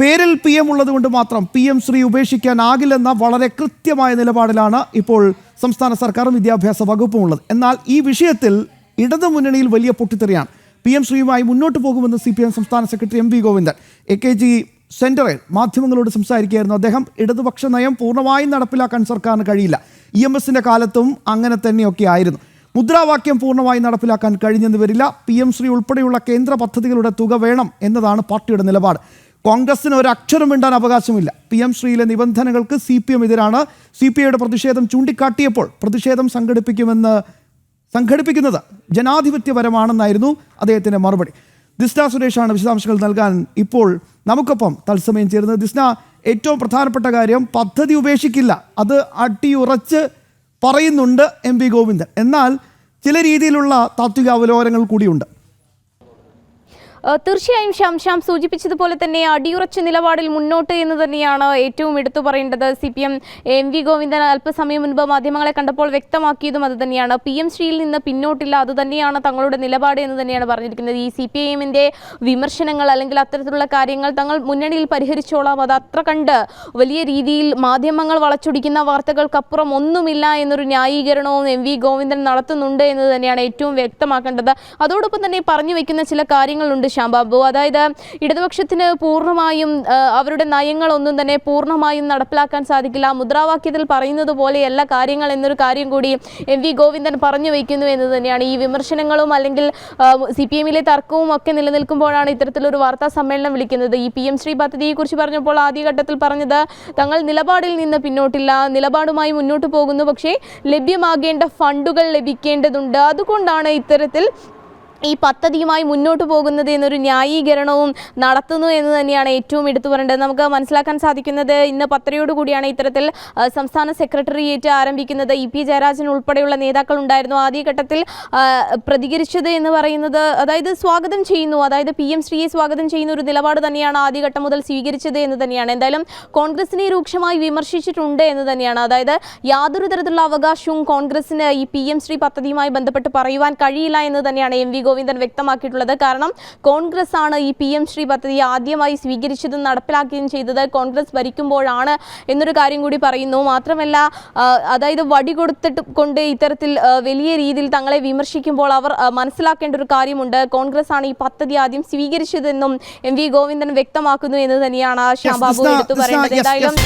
പേരിൽ PM ഉള്ളതുകൊണ്ട് മാത്രം PM ശ്രീ ഉപേക്ഷിക്കാനാകില്ലെന്ന വളരെ കൃത്യമായ നിലപാടിലാണ് ഇപ്പോൾ സംസ്ഥാന സർക്കാരും വിദ്യാഭ്യാസ വകുപ്പും ഉള്ളത്. എന്നാൽ ഈ വിഷയത്തിൽ ഇടതുമുന്നണിയിൽ വലിയ പൊട്ടിത്തെറിയാണ്. PM ശ്രീയുമായി മുന്നോട്ട് പോകുമെന്ന് CPM സംസ്ഥാന സെക്രട്ടറി MV ഗോവിന്ദൻ AKG സെന്ററിൽ മാധ്യമങ്ങളോട് സംസാരിക്കുകയായിരുന്നു. അദ്ദേഹം ഇടതുപക്ഷ നയം പൂർണ്ണമായും നടപ്പിലാക്കാൻ സർക്കാരിന് കഴിയില്ല, EMSന്റെ കാലത്തും അങ്ങനെ തന്നെയൊക്കെ ആയിരുന്നു, മുദ്രാവാക്യം പൂർണ്ണമായി നടപ്പിലാക്കാൻ കഴിഞ്ഞെന്ന് വരില്ല, PM ശ്രീ ഉൾപ്പെടെയുള്ള കേന്ദ്ര പദ്ധതികളുടെ തുക വേണം എന്നതാണ് പാർട്ടിയുടെ നിലപാട്. കോൺഗ്രസിന് ഒരു അക്ഷരം മിണ്ടാൻ അവകാശമില്ല. PM ശ്രീയിലെ നിബന്ധനകൾക്ക് CPM എതിരാണ്. CPIയുടെ പ്രതിഷേധം ചൂണ്ടിക്കാട്ടിയപ്പോൾ പ്രതിഷേധം സംഘടിപ്പിക്കുന്നത് ജനാധിപത്യപരമാണെന്നായിരുന്നു അദ്ദേഹത്തിൻ്റെ മറുപടി. ദിസ്ന സുരേഷാണ് വിശദാംശങ്ങൾ നൽകാൻ ഇപ്പോൾ നമുക്കൊപ്പം തത്സമയം ചേരുന്നത്. ദിസ്ന, ഏറ്റവും പ്രധാനപ്പെട്ട കാര്യം പദ്ധതി ഉപേക്ഷിക്കില്ല, അത് അടിയുറച്ച് പറയുന്നുണ്ട് MV ഗോവിന്ദൻ. എന്നാൽ ചില രീതിയിലുള്ള താത്വിക അവലോകനങ്ങൾ കൂടിയുണ്ട്. തീർച്ചയായും ശ്യാം സൂചിപ്പിച്ചതുപോലെ തന്നെ അടിയുറച്ച നിലപാടിൽ മുന്നോട്ട് എന്ന് തന്നെയാണ് ഏറ്റവും എടുത്തു പറയേണ്ടത്. CPM MV ഗോവിന്ദൻ അല്പസമയം മുൻപ് മാധ്യമങ്ങളെ കണ്ടപ്പോൾ വ്യക്തമാക്കിയതും അത് തന്നെയാണ്. PM ശ്രീയിൽ നിന്ന് പിന്നോട്ടില്ല, അത് തന്നെയാണ് തങ്ങളുടെ നിലപാട് എന്ന് തന്നെയാണ് പറഞ്ഞിരിക്കുന്നത്. ഈ CPIMന്റെ വിമർശനങ്ങൾ അല്ലെങ്കിൽ അത്തരത്തിലുള്ള കാര്യങ്ങൾ തങ്ങൾ മുന്നണിയിൽ പരിഹരിച്ചോളാം, അത് അത്ര കണ്ട് വലിയ രീതിയിൽ മാധ്യമങ്ങൾ വളച്ചൊടിക്കുന്ന വാർത്തകൾക്കപ്പുറം ഒന്നുമില്ല എന്നൊരു ന്യായീകരണവും MV ഗോവിന്ദൻ നടത്തുന്നുണ്ട് എന്ന് തന്നെയാണ് ഏറ്റവും വ്യക്തമാക്കേണ്ടത്. അതോടൊപ്പം തന്നെ പറഞ്ഞു വയ്ക്കുന്ന ചില കാര്യങ്ങളുണ്ട് ശ്യാംബാബു. അതായത് ഇടതുപക്ഷത്തിന് പൂർണ്ണമായും അവരുടെ നയങ്ങളൊന്നും തന്നെ പൂർണ്ണമായും നടപ്പിലാക്കാൻ സാധിക്കില്ല, മുദ്രാവാക്യത്തിൽ പറയുന്നത് പോലെയല്ല കാര്യങ്ങൾ എന്നൊരു കാര്യം കൂടി MV ഗോവിന്ദൻ പറഞ്ഞു വയ്ക്കുന്നു എന്ന് തന്നെയാണ്. ഈ വിമർശനങ്ങളും അല്ലെങ്കിൽ CPIMലെ തർക്കവും ഒക്കെ നിലനിൽക്കുമ്പോഴാണ് ഇത്തരത്തിലൊരു വാർത്താ സമ്മേളനം വിളിക്കുന്നത്. ഈ PM ശ്രീ പദ്ധതിയെക്കുറിച്ച് പറഞ്ഞപ്പോൾ ആദ്യഘട്ടത്തിൽ പറഞ്ഞത് തങ്ങൾ നിലപാടിൽ നിന്ന് പിന്നോട്ടില്ല, നിലപാടുമായി മുന്നോട്ട് പോകുന്നു, പക്ഷേ ലഭ്യമാകേണ്ട ഫണ്ടുകൾ ലഭിക്കേണ്ടതുണ്ട്, അതുകൊണ്ടാണ് ഇത്തരത്തിൽ ഈ പദ്ധതിയുമായി മുന്നോട്ട് പോകുന്നത് എന്നൊരു ന്യായീകരണവും നടത്തുന്നു എന്ന് തന്നെയാണ് ഏറ്റവും എടുത്തു പറയേണ്ടത്. നമുക്ക് മനസ്സിലാക്കാൻ സാധിക്കുന്നത് ഇന്ന് 10:00 കൂടിയാണ് ഇത്തരത്തിൽ സംസ്ഥാന സെക്രട്ടേറിയറ്റ് ആരംഭിക്കുന്നത്. EP ജയരാജൻ ഉൾപ്പെടെയുള്ള നേതാക്കൾ ഉണ്ടായിരുന്നു. ആദ്യഘട്ടത്തിൽ പ്രതികരിച്ചത് എന്ന് പറയുന്നത് അതായത് സ്വാഗതം ചെയ്യുന്നു, അതായത് PM ശ്രീയെ സ്വാഗതം ചെയ്യുന്ന ഒരു നിലപാട് തന്നെയാണ് ആദ്യഘട്ടം മുതൽ സ്വീകരിച്ചത് എന്ന് തന്നെയാണ്. എന്തായാലും കോൺഗ്രസിനെ രൂക്ഷമായി വിമർശിച്ചിട്ടുണ്ട് എന്ന് തന്നെയാണ്. അതായത് യാതൊരു തരത്തിലുള്ള അവകാശവും കോൺഗ്രസിന് ഈ PM ശ്രീ പദ്ധതിയുമായി ബന്ധപ്പെട്ട് പറയുവാൻ കഴിയില്ല എന്ന് തന്നെയാണ് MV ഗോവിന്ദൻ വ്യക്തമാക്കിയിട്ടുള്ളത്. കാരണം കോൺഗ്രസ് ആണ് ഈ PM ശ്രീ പദ്ധതി ആദ്യമായി സ്വീകരിച്ചതും നടപ്പിലാക്കുകയും ചെയ്തത് കോൺഗ്രസ് ഭരിക്കുമ്പോഴാണ് എന്നൊരു കാര്യം കൂടി പറയുന്നു. മാത്രമല്ല അതായത് വടി കൊടുത്തിട്ട് കൊണ്ട് ഇത്തരത്തിൽ വലിയ രീതിയിൽ തങ്ങളെ വിമർശിക്കുമ്പോൾ അവർ മനസ്സിലാക്കേണ്ട ഒരു കാര്യമുണ്ട്, കോൺഗ്രസ് ആണ് ഈ പദ്ധതി ആദ്യം സ്വീകരിച്ചതെന്നും MV ഗോവിന്ദൻ വ്യക്തമാക്കുന്നു എന്ന് തന്നെയാണ് ശ്യാംബാബു എടുത്തു പറയേണ്ടത്. എന്തായാലും